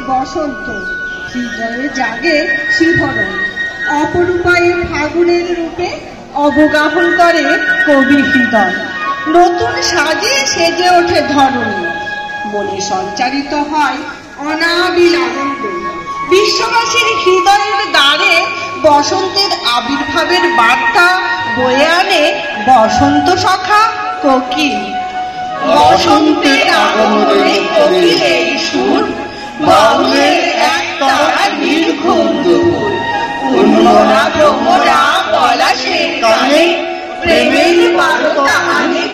বসন্ত, হৃদয়ে জাগে শিহরণ, অপরূপায় ফাগুনের রূপে অবগাহন করে কবি হৃদয়। নতুন সাজে সেজে ওঠে ধরণী, মনে সঞ্চারিত হয় অনাবিল আনন্দ। বিশ্ববাসীর হৃদয়ের দ্বারে বসন্তের আবির্ভাবের বার্তা বয়ে আনে বসন্ত সখা কোকিল। বসন্তের আগমনে কোকিলের সুর, বাউলের একতারা নির্ঘুম দুপুর। উন্মনা ভ্রমরা পলাশের কানে প্রেমের বার্তা আনে।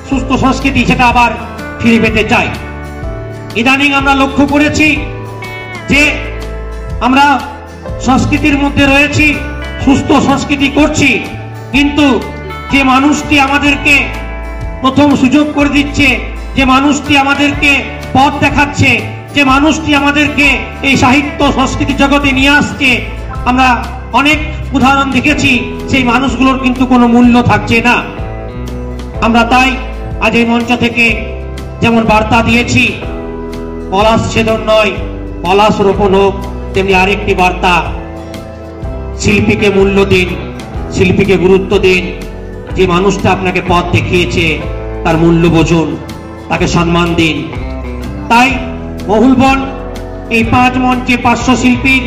সুস্থ সংস্কৃতি সেটা আবার ফিরে পেতে চাই। ইদানিং আমরা লক্ষ্য করেছি যে আমরা সংস্কৃতির মধ্যে রয়েছি, সুস্থ সংস্কৃতি করছি, কিন্তু যে মানুষটি আমাদেরকে প্রথম সুযোগ করে দিচ্ছে, যে মানুষটি আমাদেরকে পথ দেখাচ্ছে, যে মানুষটি আমাদেরকে এই সাহিত্য সংস্কৃতি জগতে নিয়ে আসছে, আমরা অনেক উদাহরণ দেখেছি, সেই মানুষগুলোর কিন্তু কোনো মূল্য থাকছে না। আমরা তাই আজ এই মঞ্চ থেকে যেমন বার্তা দিয়েছি, পলাশ ছেদন নয় পলাশ রোপণ হোক, তেমনি আরেকটি বার্তা, শিল্পীকে মূল্য দিন, শিল্পীকে গুরুত্ব দিন। যে মানুষটা আপনাকে পথ দেখিয়েছে তার মূল্য বোঝুন, তাকে সম্মান দিন। তাই মহুলবন এই 5 মঞ্চে 500 শিল্পীর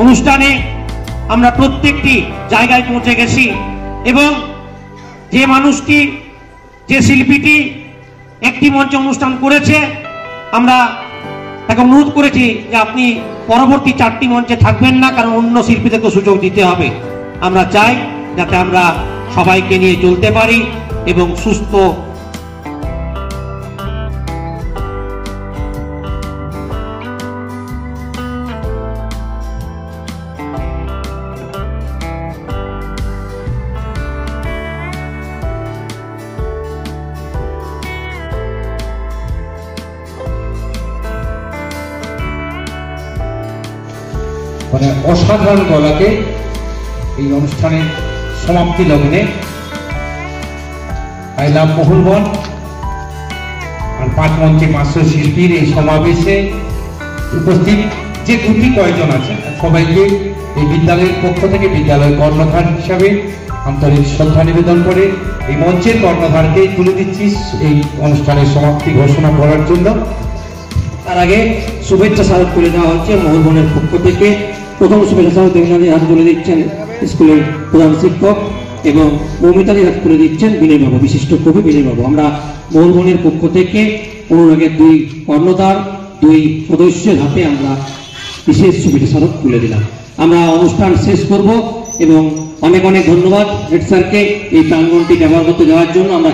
অনুষ্ঠানে আমরা প্রত্যেকটি জায়গায় পৌঁছে গেছি এবং যে মানুষটি, যে শিল্পীটি একটি মঞ্চে অনুষ্ঠান করেছে, আমরা তাকে অনুরোধ করেছি যে আপনি পরবর্তী 4টি মঞ্চে থাকবেন না, কারণ অন্য শিল্পীদেরকে সুযোগ দিতে হবে। আমরা চাই যাতে আমরা সবাইকে নিয়ে চলতে পারি এবং সুস্থ মানে অসাধারণ গলাকে এই অনুষ্ঠানের সমাপ্তি লগ্নে আই লাভ মহুলবন আর 5 মঞ্চে 500 শিল্পীর এই সমাবেশে উপস্থিত যে দুটি কয়েকজন আছেন সবাইকে এই বিদ্যালয়ের পক্ষ থেকে বিদ্যালয়ের কর্ণধার হিসাবে আন্তরিক শ্রদ্ধা নিবেদন করে এই মঞ্চের কর্ণধারকে তুলে দিচ্ছি এই অনুষ্ঠানের সমাপ্তি ঘোষণা করার জন্য। তার আগে শুভেচ্ছা স্মারক তুলে দেওয়া হচ্ছে মহুলবনের পক্ষ থেকে। প্রথম শুভেচ্ছা স্মারক দেবনাথের হাত তুলে দিচ্ছেন স্কুলের প্রধান শিক্ষক এবং মৌমিতাদের হাত তুলে দিচ্ছেন বিনয়বাবু, বিশিষ্ট কবি বিনয়বাবু। আমরা মহুলবনের পক্ষ থেকে অনুরাগের 2 কর্ণধার 2 সদস্যের হাতে আমরা বিশেষ শুভেচ্ছা স্মারক তুলে দিলাম। আমরা অনুষ্ঠান শেষ করব এবং অনেক অনেক ধন্যবাদ হেড স্যারকে এই প্রাঙ্গণটি ব্যবহার করতে যাওয়ার জন্য। আমরা